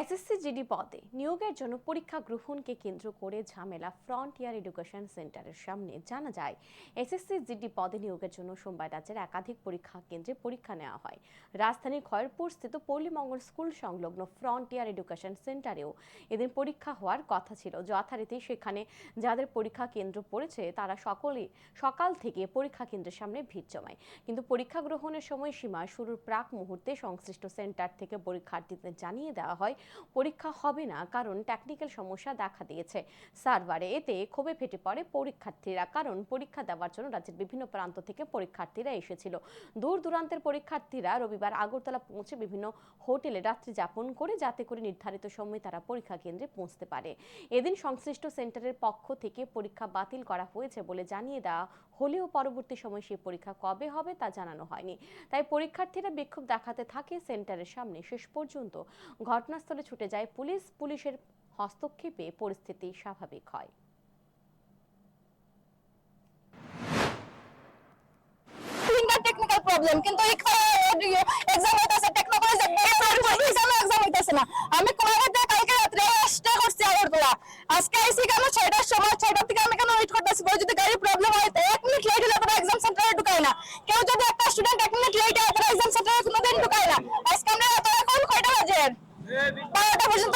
SSC GD পদে নিয়োগের জন্য পরীক্ষা গ্রহণকে কেন্দ্র করে ঝামেলা ফ্রন্টিয়ার এডুকেশন সেন্টারের সামনে। জানা যায়, এসএসসি জিডি পদে নিয়োগের জন্য সোমবার রাজ্যের একাধিক পরীক্ষা কেন্দ্রে পরীক্ষা নেওয়া হয়। রাজধানীর খয়েরপুর স্থিত পল্লীমঙ্গল স্কুল সংলগ্ন ফ্রন্টিয়ার এডুকেশন সেন্টারেও এদিন পরীক্ষা হওয়ার কথা ছিল। যথারীতি সেখানে যাদের পরীক্ষা কেন্দ্র পড়েছে তারা সকলেই সকাল থেকে পরীক্ষা কেন্দ্রের সামনে ভিড় জমায়। কিন্তু পরীক্ষা গ্রহণের সময়সীমা শুরুর প্রাক মুহূর্তে সংশ্লিষ্ট সেন্টার থেকে পরীক্ষার্থীদের জানিয়ে দেওয়া হয় পরীক্ষা হবে না, কারণ টেকনিক্যাল সমস্যা দেখা দিয়েছে সার্ভারে। এতে ক্ষোভে ফেটে পড়ে পরীক্ষার্থীরা, কারণ পরীক্ষা দেওয়ার জন্য রাজ্যের বিভিন্ন প্রান্ত থেকে পরীক্ষার্থীরা এসেছিল। দূর দূরান্তের পরীক্ষার্থীরা রবিবার আগরতলা পৌঁছে বিভিন্ন হোটেলে রাত্রি যাপন করে, যাতে করে নির্ধারিত সময়ে তারা পরীক্ষা কেন্দ্রে পৌঁছতে পারে। এদিন সংশ্লিষ্ট সেন্টারের পক্ষ থেকে পরীক্ষা বাতিল করা হয়েছে বলে জানিয়ে দেওয়া হলেও পরবর্তী সময় সেই পরীক্ষা কবে হবে তা জানানো হয়নি। তাই পরীক্ষার্থীরা বিক্ষোভ দেখাতে থাকে সেন্টারের সামনে। শেষ পর্যন্ত ঘটনাস্থলে ছুটে যায় পুলিশ। পুলিশের হস্তক্ষেপে পরিস্থিতি স্বাভাবিক হয়। টেকনিক্যাল প্রবলেম, কিন্তু এক্সাম হইতাছে টেকনোলজি এক্সাম হইতাছে না। আমি কোলাঘাটে কালকে রাতে স্টে করছি আগরতলা, আজকে আইসি কেন 6টার সময়, 6টা থেকে আমি কেন ওয়েট করতেছি। যদি গাড়ি প্রবলেম হয় তো 1 মিনিট লেট হলে তারা এক্সাম সেন্টারে ঢুকায় না। কেউ যদি একটা স্টুডেন্ট 1 মিনিট লেট হয় তারা এক্সাম সেন্টারে কোনোদিন ঢুকায় না। আজকে আমরা এখন কয়টা বাজে 12টা পর্যন্ত